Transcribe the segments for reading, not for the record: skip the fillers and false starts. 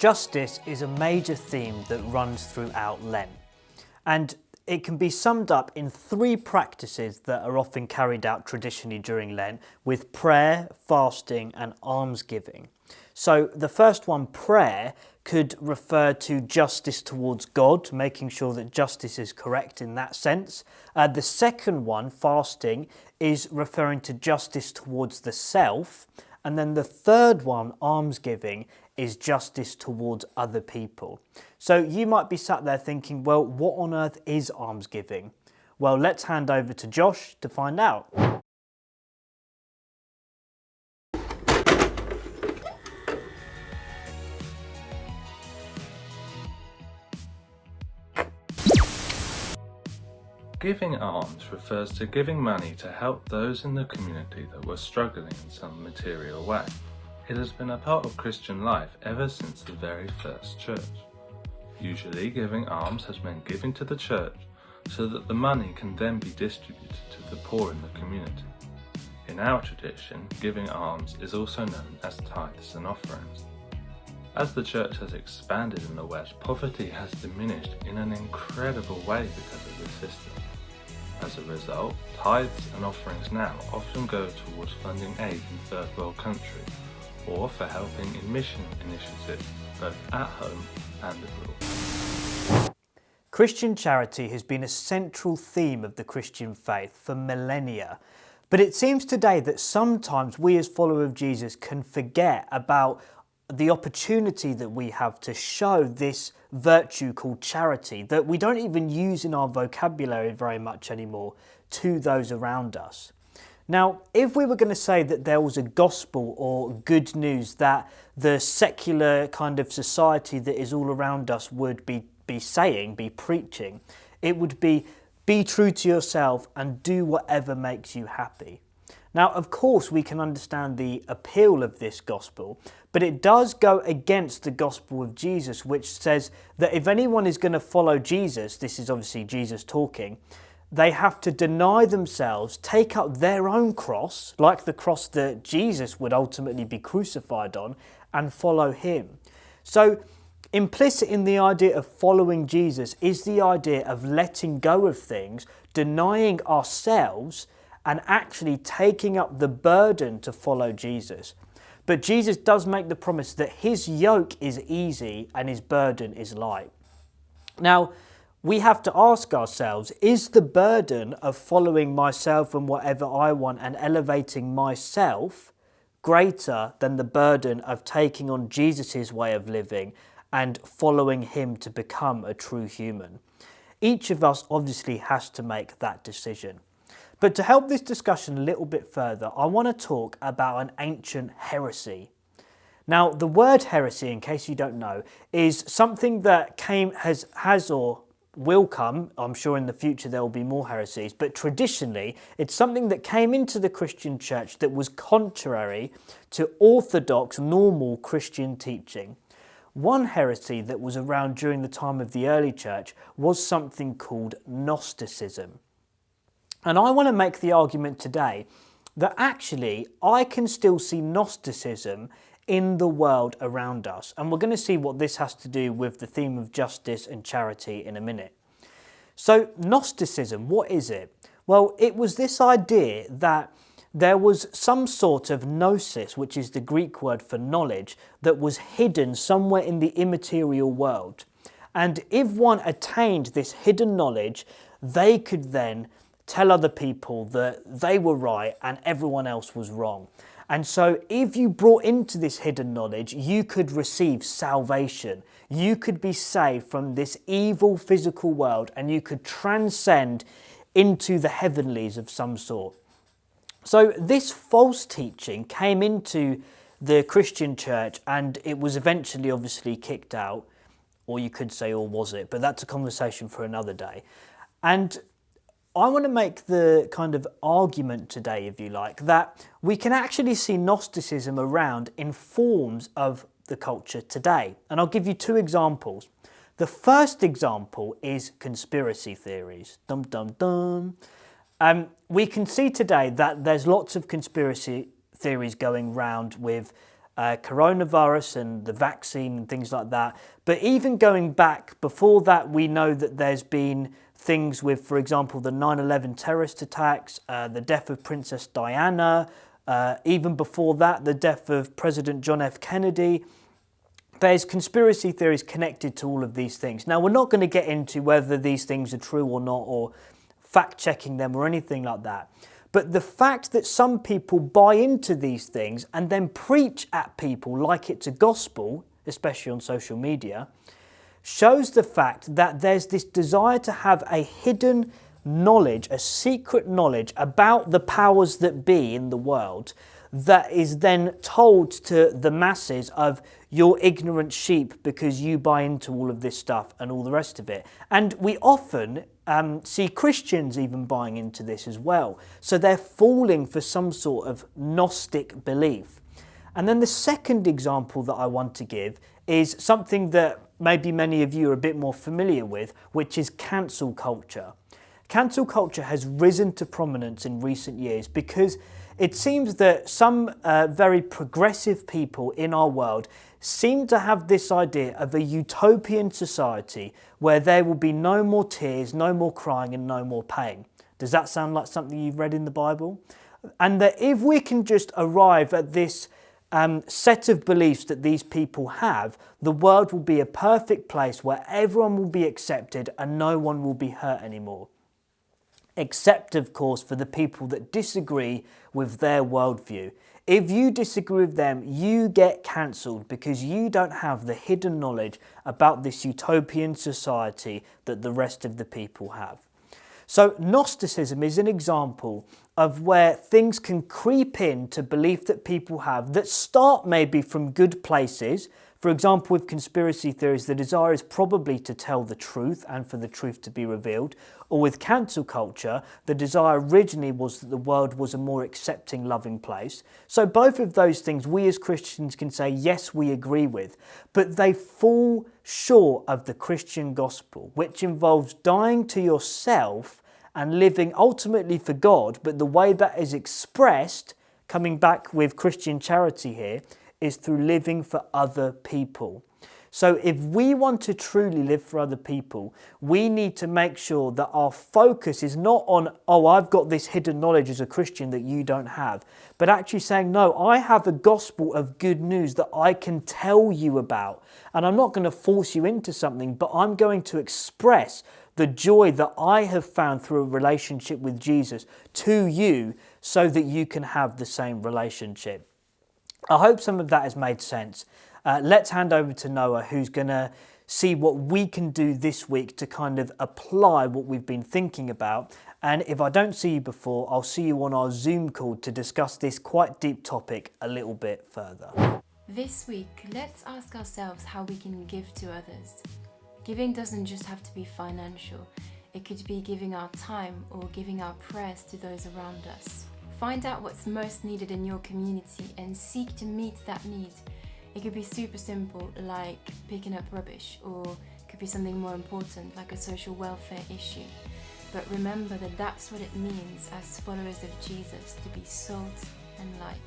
Justice is a major theme that runs throughout Lent, and it can be summed up in three practices that are often carried out traditionally during Lent, with prayer, fasting and almsgiving. So the first one, prayer, could refer to justice towards God, making sure that justice is correct in that sense. The second one, fasting, is referring to justice towards the self. And then the third one, almsgiving, is justice towards other people. So you might be sat there thinking, well, what on earth is almsgiving? Well, let's hand over to Josh to find out. Giving alms refers to giving money to help those in the community that were struggling in some material way. It has been a part of Christian life ever since the very first church. Usually, giving alms has meant giving to the church so that the money can then be distributed to the poor in the community. In our tradition, giving alms is also known as tithes and offerings. As the church has expanded in the West, poverty has diminished in an incredible way because of this system. As a result, tithes and offerings now often go towards funding aid in third world countries, or for helping in mission initiatives both at home and abroad. Christian charity has been a central theme of the Christian faith for millennia, but it seems today that sometimes we as followers of Jesus can forget about the opportunity that we have to show this virtue called charity that we don't even use in our vocabulary very much anymore to those around us. Now, if we were going to say that there was a gospel or good news that the secular kind of society that is all around us would be preaching, it would be true to yourself and do whatever makes you happy. Now, of course, we can understand the appeal of this gospel, but it does go against the gospel of Jesus, which says that if anyone is going to follow Jesus, this is obviously Jesus talking, they have to deny themselves, take up their own cross, like the cross that Jesus would ultimately be crucified on, and follow him. So, implicit in the idea of following Jesus is the idea of letting go of things, denying ourselves, and actually taking up the burden to follow Jesus. But Jesus does make the promise that his yoke is easy and his burden is light. Now, we have to ask ourselves, is the burden of following myself and whatever I want and elevating myself greater than the burden of taking on Jesus' way of living and following him to become a true human? Each of us obviously has to make that decision. But to help this discussion a little bit further, I want to talk about an ancient heresy. Now, the word heresy, in case you don't know, is something that has or will come. I'm sure in the future there will be more heresies, but traditionally it's something that came into the Christian church that was contrary to orthodox, normal Christian teaching. One heresy that was around during the time of the early church was something called Gnosticism. And I want to make the argument today that actually I can still see Gnosticism in the world around us. And we're going to see what this has to do with the theme of justice and charity in a minute. So Gnosticism, what is it? Well, it was this idea that there was some sort of gnosis, which is the Greek word for knowledge, that was hidden somewhere in the immaterial world. And if one attained this hidden knowledge, they could then tell other people that they were right and everyone else was wrong. And so if you brought into this hidden knowledge, you could receive salvation. You could be saved from this evil physical world and you could transcend into the heavenlies of some sort. So this false teaching came into the Christian church and it was eventually obviously kicked out, or you could say, or was it? But that's a conversation for another day. And I want to make the kind of argument today, if you like, that we can actually see Gnosticism around in forms of the culture today. And I'll give you two examples. The first example is conspiracy theories. Dum, dum, dum. We can see today that there's lots of conspiracy theories going round with coronavirus and the vaccine and things like that. But even going back before that, we know that there's been things with, for example, the 9/11 terrorist attacks, the death of Princess Diana, even before that, the death of President John F. Kennedy. There's conspiracy theories connected to all of these things. Now, we're not going to get into whether these things are true or not, or fact-checking them or anything like that. But the fact that some people buy into these things and then preach at people like it's a gospel, especially on social media, shows the fact that there's this desire to have a hidden knowledge, a secret knowledge about the powers that be in the world that is then told to the masses of you're ignorant sheep because you buy into all of this stuff and all the rest of it. And we often see Christians even buying into this as well. So they're falling for some sort of Gnostic belief. And then the second example that I want to give is something that maybe many of you are a bit more familiar with, which is cancel culture. Cancel culture has risen to prominence in recent years because it seems that some very progressive people in our world seem to have this idea of a utopian society where there will be no more tears, no more crying and no more pain. Does that sound like something you've read in the Bible? And that if we can just arrive at this set of beliefs that these people have, the world will be a perfect place where everyone will be accepted and no one will be hurt anymore. Except, of course, for the people that disagree with their worldview. If you disagree with them, you get cancelled because you don't have the hidden knowledge about this utopian society that the rest of the people have. So Gnosticism is an example of where things can creep into belief that people have that start maybe from good places. For example, with conspiracy theories, the desire is probably to tell the truth and for the truth to be revealed. Or with cancel culture, the desire originally was that the world was a more accepting, loving place. So both of those things we as Christians can say, yes, we agree with. But they fall short of the Christian gospel, which involves dying to yourself and living ultimately for God. But the way that is expressed, coming back with Christian charity here, is through living for other people. So if we want to truly live for other people, we need to make sure that our focus is not on, oh, I've got this hidden knowledge as a Christian that you don't have, but actually saying, no, I have a gospel of good news that I can tell you about. And I'm not going to force you into something, but I'm going to express the joy that I have found through a relationship with Jesus to you so that you can have the same relationship. I hope some of that has made sense. Let's hand over to Noah, who's going to see what we can do this week to kind of apply what we've been thinking about. And if I don't see you before, I'll see you on our Zoom call to discuss this quite deep topic a little bit further. This week, let's ask ourselves how we can give to others. Giving doesn't just have to be financial. It could be giving our time or giving our prayers to those around us. Find out what's most needed in your community and seek to meet that need. It could be super simple, like picking up rubbish, or it could be something more important, like a social welfare issue. But remember that that's what it means as followers of Jesus to be salt and light.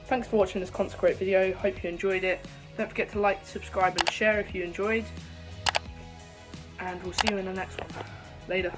Thanks for watching this Consecrate video. Hope you enjoyed it. Don't forget to like, subscribe and share if you enjoyed. And we'll see you in the next one. Later.